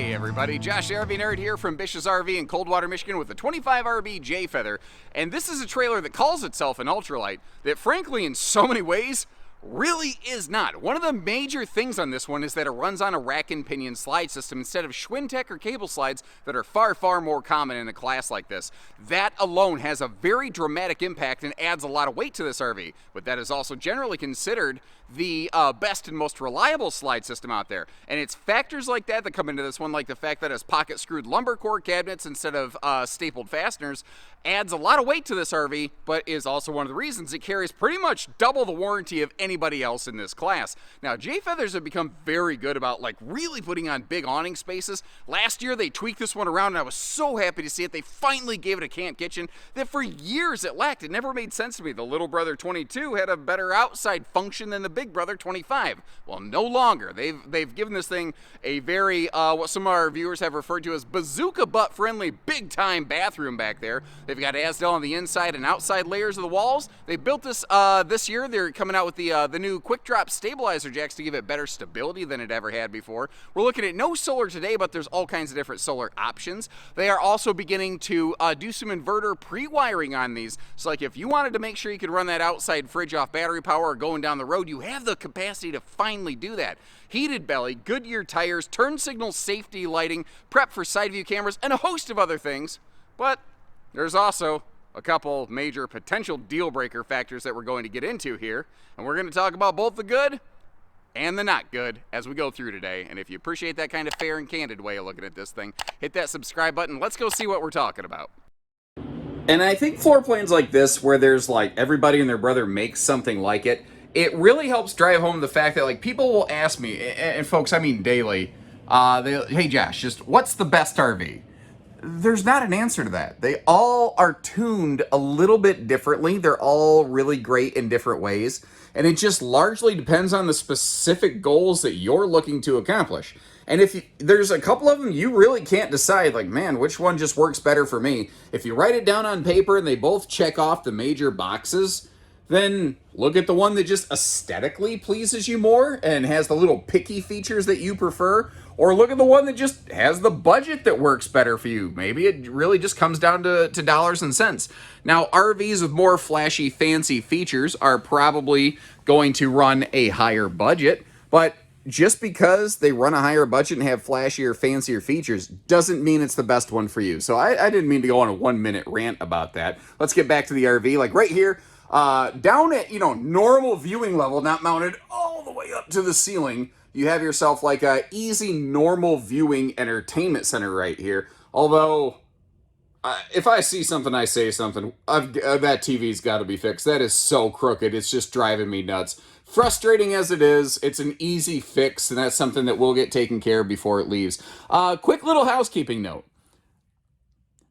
Hey everybody, Josh the RV Nerd here from Bish's RV in Coldwater, Michigan with the 25 RB J Feather, and this is a trailer that calls itself an ultralight that frankly in so many ways really is not. One of the major things on this one is that it runs on a rack and pinion slide system instead of Schwintek or cable slides that are far more common in a class like this. That alone has a very dramatic impact and adds a lot of weight to this RV, but that is also generally considered the best and most reliable slide system out there. And it's factors like that that come into this one, like the fact that it's pocket screwed lumber core cabinets instead of stapled fasteners, adds a lot of weight to this RV, but is also one of the reasons it carries pretty much double the warranty of anybody else in this class. Now, J Feathers have become very good about really putting on big awning spaces. Last year they tweaked this one around and I was so happy to see it. They finally gave it a camp kitchen that for years it lacked. It never made sense to me. The Little Brother 22 had a better outside function than the Big Brother 25. Well, no longer. They've given this thing a very, what some of our viewers have referred to as bazooka butt friendly big time bathroom back there. They've got Asdel on the inside and outside layers of the walls. They built this this year. They're coming out with the new quick drop stabilizer jacks to give it better stability than it ever had before. We're looking at no solar today, but there's all kinds of different solar options. They are also beginning to do some inverter pre-wiring on these. So like if you wanted to make sure you could run that outside fridge off battery power or going down the road, you have the capacity to finally do that. Heated belly, Goodyear tires, turn signal safety lighting, prep for side view cameras, and a host of other things. But there's also a couple major potential deal breaker factors that we're going to get into here, and we're going to talk about both the good and the not good as we go through today. And if you appreciate that kind of fair and candid way of looking at this thing, hit that subscribe button. Let's go see what we're talking about. And I think floor plans like this, where there's like everybody and their brother makes something like it, it really helps drive home the fact that like people will ask me, and folks, I mean daily, hey Josh, just what's the best RV? There's not an answer to that. They all are tuned a little bit differently. They're all really great in different ways. And it just largely depends on the specific goals that you're looking to accomplish. And if there's a couple of them, you really can't decide, like, man, which one just works better for me. If you write it down on paper and they both check off the major boxes, then look at the one that just aesthetically pleases you more and has the little picky features that you prefer. Or look at the one that just has the budget that works better for you. Maybe it really just comes down to dollars and cents. Now, RVs with more flashy, fancy features are probably going to run a higher budget, but just because they run a higher budget and have flashier, fancier features doesn't mean it's the best one for you. So I didn't mean to go on a 1-minute rant about that. Let's get back to the RV. Like right here, down at, normal viewing level, not mounted all the way up to the ceiling, you have yourself like a easy, normal viewing entertainment center right here. Although, if I see something, I say something. That TV's got to be fixed. That is so crooked. It's just driving me nuts. Frustrating as it is, it's an easy fix, and that's something that will get taken care of before it leaves. Quick little housekeeping note.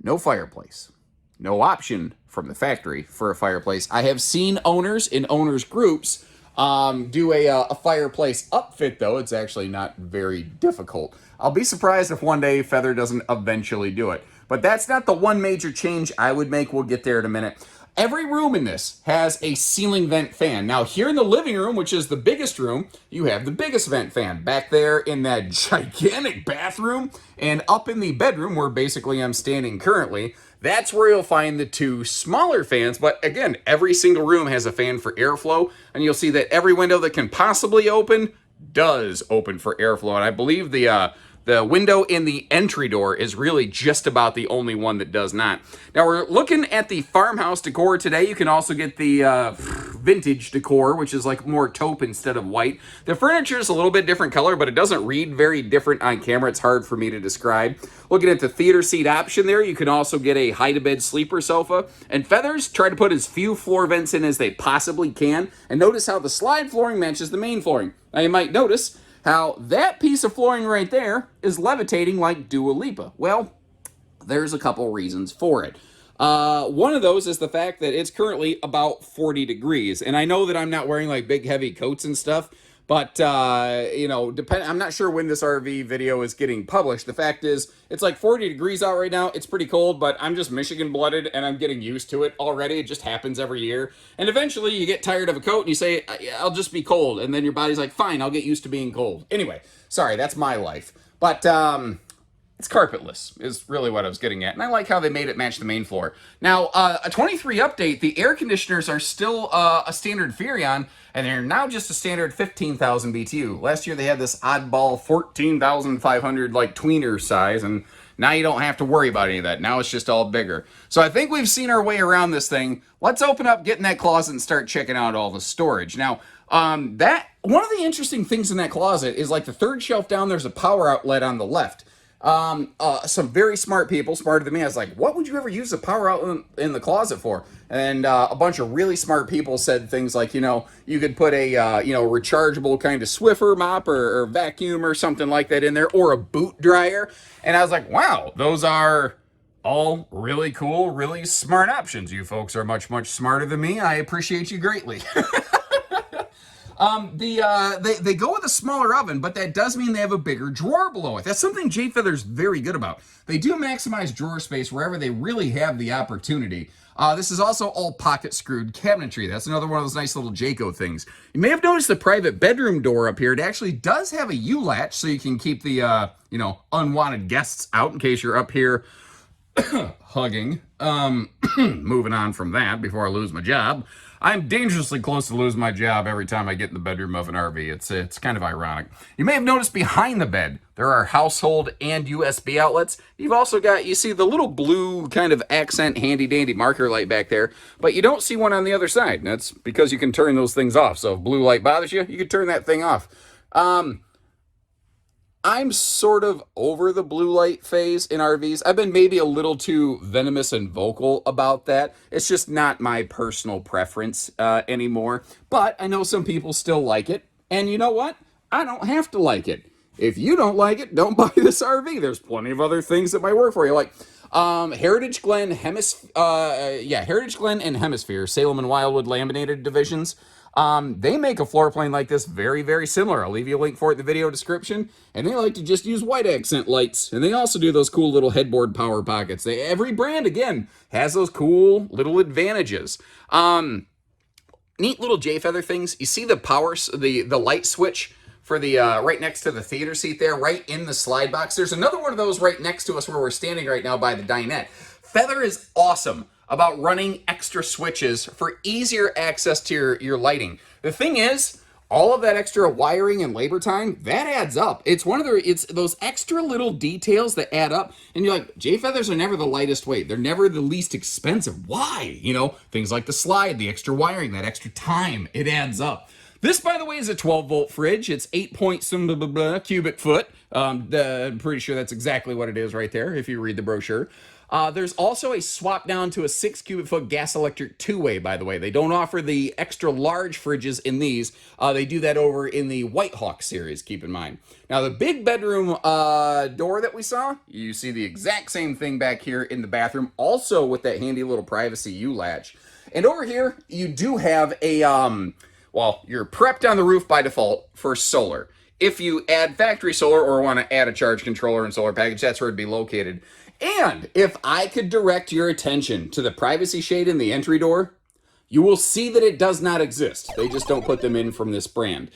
No fireplace. No option from the factory for a fireplace. I have seen owners in owners groups do a fireplace upfit, though. It's actually not very difficult. I'll be surprised if one day Feather doesn't eventually do it. But that's not the one major change I would make. We'll get there in a minute. Every room in this has a ceiling vent fan. Now, here in the living room, which is the biggest room, you have the biggest vent fan. Back there in that gigantic bathroom and up in the bedroom, where basically I'm standing currently, that's where you'll find the two smaller fans. But again, every single room has a fan for airflow, and you'll see that every window that can possibly open does open for airflow. And I believe the window in the entry door is really just about the only one that does not. Now we're looking at the farmhouse decor today. You can also get the vintage decor, which is like more taupe instead of white. The furniture is a little bit different color, but it doesn't read very different on camera. It's hard for me to describe. Looking at the theater seat option there, you can also get a hide-a-bed sleeper sofa. And Feathers try to put as few floor vents in as they possibly can. And notice how the slide flooring matches the main flooring. Now you might notice how that piece of flooring right there is levitating like Dua Lipa. Well, there's a couple reasons for it. One of those is the fact that it's currently about 40 degrees. And I know that I'm not wearing like big heavy coats and stuff, but, I'm not sure when this RV video is getting published. The fact is, it's like 40 degrees out right now. It's pretty cold, but I'm just Michigan blooded and I'm getting used to it already. It just happens every year. And eventually you get tired of a coat and you say, I'll just be cold. And then your body's like, fine, I'll get used to being cold. Anyway, sorry, that's my life. But it's carpetless is really what I was getting at. And I like how they made it match the main floor. Now, a 23 update, the air conditioners are still a standard Furrion, and they're now just a standard 15,000 BTU. Last year they had this oddball 14,500 like tweener size, and now you don't have to worry about any of that. Now it's just all bigger. So I think we've seen our way around this thing. Let's open up, get in that closet, and start checking out all the storage. Now, that one of the interesting things in that closet is like the third shelf down, there's a power outlet on the left. Some very smart people, smarter than me, I was like, what would you ever use a power outlet in the closet for? And a bunch of really smart people said things like, you know, you could put a, rechargeable kind of Swiffer mop or vacuum or something like that in there, or a boot dryer. And I was like, wow, those are all really cool, really smart options. You folks are much, much smarter than me. I appreciate you greatly. They go with a smaller oven, but that does mean they have a bigger drawer below it. That's something Jayfeather's very good about. They do maximize drawer space wherever they really have the opportunity. This is also all pocket screwed cabinetry. That's another one of those nice little Jayco things. You may have noticed the private bedroom door up here. It actually does have a U-latch, so you can keep the, unwanted guests out in case you're up here hugging. Moving on from that before I lose my job. I'm dangerously close to losing my job every time I get in the bedroom of an RV. It's kind of ironic. You may have noticed behind the bed, there are household and USB outlets. You've also got, you see the little blue kind of accent handy dandy marker light back there, but you don't see one on the other side. That's because you can turn those things off. So if blue light bothers you, you can turn that thing off. I'm sort of over the blue light phase in RVs. I've been maybe a little too venomous and vocal about that. It's just not my personal preference anymore. But I know some people still like it. And you know what? I don't have to like it. If you don't like it, don't buy this RV. There's plenty of other things that might work for you. Like Heritage Glen and Hemisphere, Salem and Wildwood laminated divisions. They make a floor plan like this very, very similar. I'll leave you a link for it in the video description. And they like to just use white accent lights. And they also do those cool little headboard power pockets. Every brand, again, has those cool little advantages. Neat little Jayfeather things. You see the the light switch for the right next to the theater seat there, right in the slide box. There's another one of those right next to us where we're standing right now by the dinette. Feather is awesome about running extra switches for easier access to your lighting. The thing is, all of that extra wiring and labor time, that adds up. It's those extra little details that add up. And you're like, Jayfeathers are never the lightest weight. They're never the least expensive. Why? Things like the slide, the extra wiring, that extra time, it adds up. This, by the way, is a 12-volt fridge. It's 8 cubic foot. I'm pretty sure that's exactly what it is right there, if you read the brochure. There's also a swap down to a 6 cubic foot gas electric two-way, by the way. They don't offer the extra large fridges in these. They do that over in the White Hawk series, keep in mind. Now, the big bedroom door that we saw, you see the exact same thing back here in the bathroom, also with that handy little privacy U-latch. And over here, you do have a, you're prepped on the roof by default for solar. If you add factory solar or want to add a charge controller and solar package, that's where it'd be located. And if I could direct your attention to the privacy shade in the entry door, you will see that it does not exist. They just don't put them in from this brand.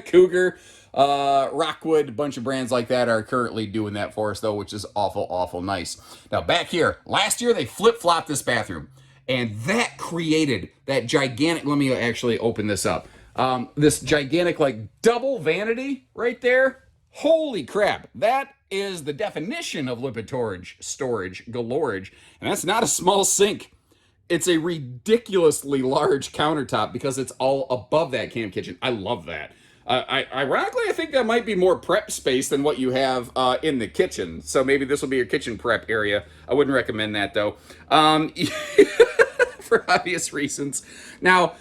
Cougar, Rockwood, a bunch of brands like that are currently doing that for us, though, which is awful, awful nice. Now, back here, last year they flip-flopped this bathroom, and that created that gigantic, let me actually open this up, this gigantic, double vanity right there. Holy crap, that is the definition of liquid storage galorage, and that's not a small sink. It's a ridiculously large countertop because it's all above that camp kitchen. I love that. Ironically, I think that might be more prep space than what you have in the kitchen, so maybe this will be your kitchen prep area. I wouldn't recommend that, though, for obvious reasons. Now,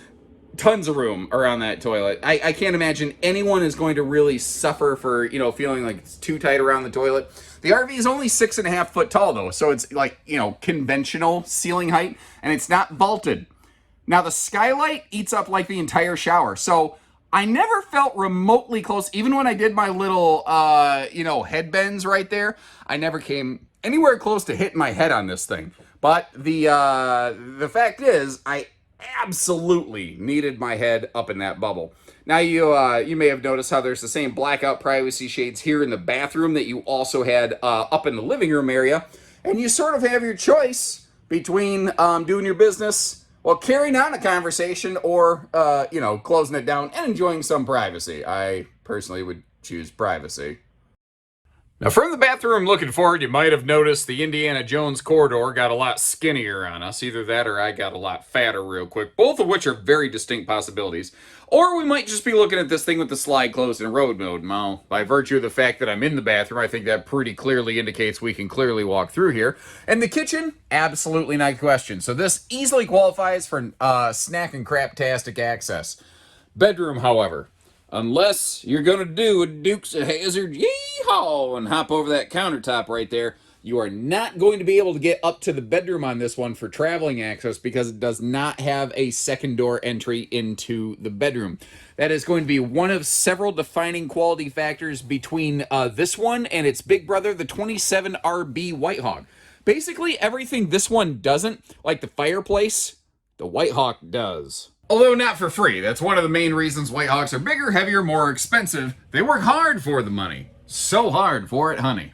tons of room around that toilet. I can't imagine anyone is going to really suffer for, feeling like it's too tight around the toilet. The RV is only 6.5 foot tall, though, so it's conventional ceiling height, and it's not vaulted. Now, the skylight eats up like the entire shower, so I never felt remotely close. Even when I did my little, head bends right there, I never came anywhere close to hitting my head on this thing. But the fact is, I absolutely needed my head up in that bubble. Now you may have noticed how there's the same blackout privacy shades here in the bathroom that you also had up in the living room area, and you sort of have your choice between doing your business while carrying on a conversation or closing it down and enjoying some privacy. I personally would choose privacy. Now, from the bathroom looking forward, you might have noticed the Indiana Jones corridor got a lot skinnier on us. Either that or I got a lot fatter real quick, both of which are very distinct possibilities. Or we might just be looking at this thing with the slide closed in road mode. Well, by virtue of the fact that I'm in the bathroom, I think that pretty clearly indicates we can clearly walk through here. And the kitchen, absolutely not a question. So this easily qualifies for snack and crap-tastic access. Bedroom, however, unless you're going to do a Dukes of Hazzard yeehaw and hop over that countertop right there, you are not going to be able to get up to the bedroom on this one for traveling access because it does not have a second door entry into the bedroom. That is going to be one of several defining quality factors between this one and its big brother, the 27RB White Hawk. Basically, everything this one doesn't, like the fireplace, the White Hawk does. Although not for free. That's one of the main reasons White Hawks are bigger, heavier, more expensive. They work hard for the money. So hard for it, honey.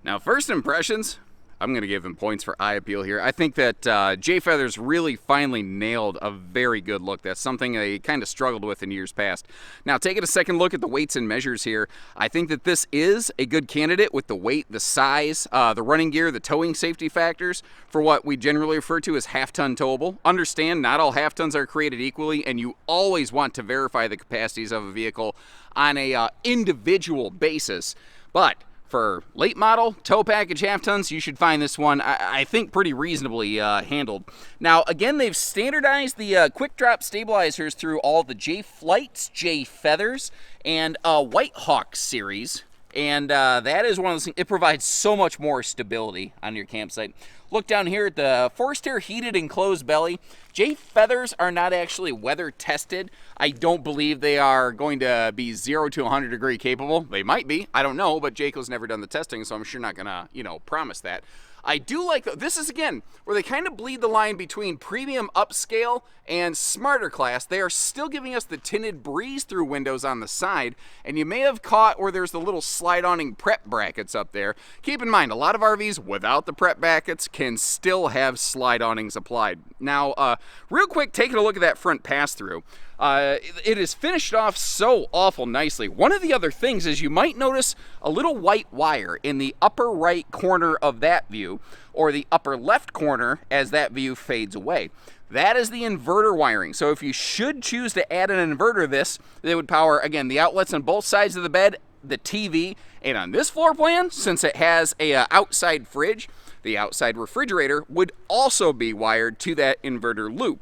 Now, first impressions, I'm going to give him points for eye appeal here. I think that Jay Feathers really finally nailed a very good look. That's something they kind of struggled with in years past. Now, taking a second look at the weights and measures here, I think that this is a good candidate with the weight, the size, the running gear, the towing safety factors for what we generally refer to as half-ton towable. Understand, not all half-tons are created equally, and you always want to verify the capacities of a vehicle on a individual basis. But for late model, tow package half-tons, you should find this one, I think, pretty reasonably handled. Now, again, they've standardized the quick drop stabilizers through all the Jay Flights, Jay Feathers, and White Hawk series. And that is one of those things, it provides so much more stability on your campsite. Look down here at the forced air heated enclosed belly. Jay Feathers are not actually weather tested. I don't believe they are going to be 0 to 100 degree capable. They might be, I don't know, but Jayco's never done the testing, so I'm sure not gonna, promise that. I do like, this is again, where they kind of bleed the line between premium upscale and smarter class. They are still giving us the tinted breeze-through windows on the side, and you may have caught where there's the little slide-awning prep brackets up there. Keep in mind, a lot of RVs without the prep brackets can still have slide awnings applied. Now, real quick, taking a look at that front pass-through. It is finished off so awful nicely. One of the other things is you might notice a little white wire in the upper right corner of that view, or the upper left corner as that view fades away. That is the inverter wiring. So if you should choose to add an inverter to this, they would power, again, the outlets on both sides of the bed, the TV, and on this floor plan, since it has a outside fridge, the outside refrigerator would also be wired to that inverter loop.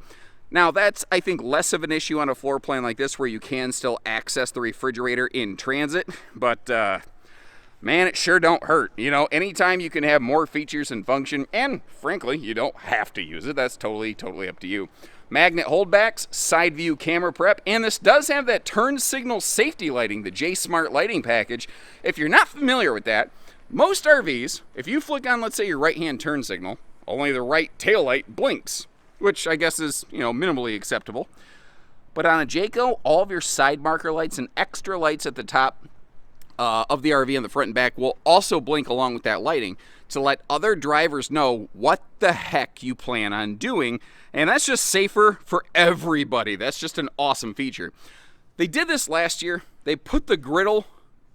Now, that's, I think, less of an issue on a floor plan like this where you can still access the refrigerator in transit, but man, it sure don't hurt. Anytime you can have more features and function, and frankly, you don't have to use it. That's totally up to you. Magnet holdbacks, side view camera prep, and this does have that turn signal safety lighting, the J Smart lighting package. If you're not familiar with that, most RVs, if you flick on, let's say, your right-hand turn signal, only the right tail light blinks, which I guess is, minimally acceptable. But on a Jayco, all of your side marker lights and extra lights at the top of the RV on the front and back will also blink along with that lighting to let other drivers know what the heck you plan on doing. And that's just safer for everybody. That's just an awesome feature. They did this last year. They put the griddle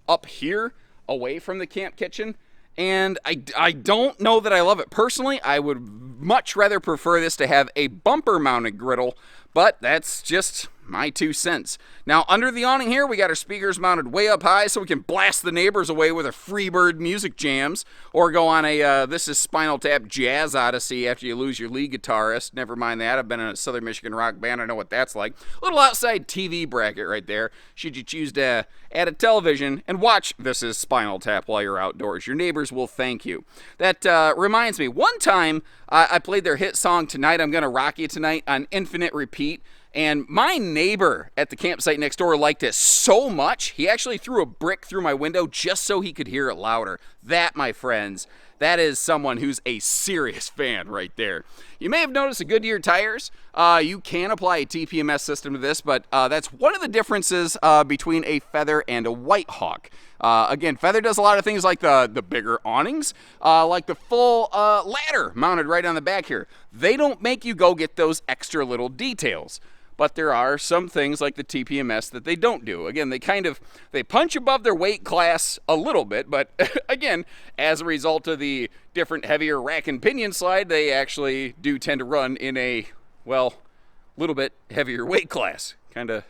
up here away from the camp kitchen. And I don't know that I love it. Personally, I would much rather prefer this to have a bumper-mounted griddle, but that's just my 2 cents. Now, under the awning here, we got our speakers mounted way up high so we can blast the neighbors away with our Freebird music jams, or go on a This Is Spinal Tap jazz odyssey after you lose your lead guitarist. Never mind that. I've been in a Southern Michigan rock band. I know what that's like. A little outside TV bracket right there, should you choose to add a television and watch This Is Spinal Tap while you're outdoors. Your neighbors will thank you. That reminds me, one time I played their hit song, Tonight I'm Gonna Rock You Tonight, on infinite repeat. And my neighbor at the campsite next door liked it so much, he actually threw a brick through my window just so he could hear it louder. That, my friends, that is someone who's a serious fan right there. You may have noticed the Goodyear tires. You can apply a TPMS system to this, but that's one of the differences between a Feather and a White Hawk. Again, Feather does a lot of things like the bigger awnings, like the full ladder mounted right on the back here. They don't make you go get those extra little details. But there are some things like the TPMS that they don't do. Again, they punch above their weight class a little bit, but again, as a result of the different heavier rack and pinion slide, they actually do tend to run in a, well, little bit heavier weight class, kind of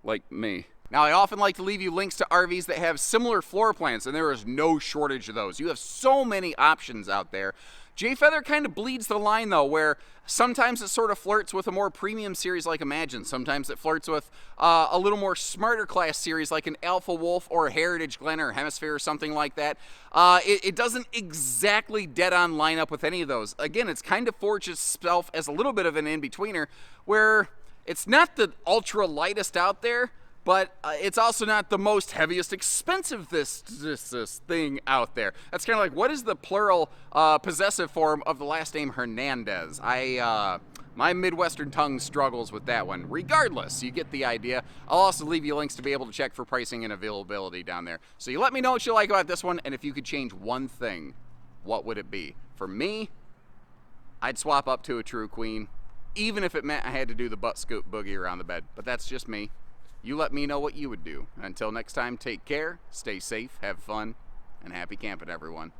like me. Now, I often like to leave you links to RVs that have similar floor plans, and there is no shortage of those. You have so many options out there. Jayfeather kind of bleeds the line, though, where sometimes it sort of flirts with a more premium series like Imagine. Sometimes it flirts with a little more smarter class series like an Alpha Wolf or a Heritage Glen or Hemisphere or something like that. It doesn't exactly dead-on line up with any of those. Again, it's kind of forged itself as a little bit of an in-betweener where it's not the ultra-lightest out there, but it's also not the most heaviest expensive this thing out there. That's kind of like, what is the plural possessive form of the last name Hernandez? My Midwestern tongue struggles with that one. Regardless, you get the idea. I'll also leave you links to be able to check for pricing and availability down there. So you let me know what you like about this one, and if you could change one thing, what would it be? For me, I'd swap up to a True Queen, even if it meant I had to do the butt scoop boogie around the bed. But that's just me. You let me know what you would do. Until next time, take care, stay safe, have fun, and happy camping, everyone.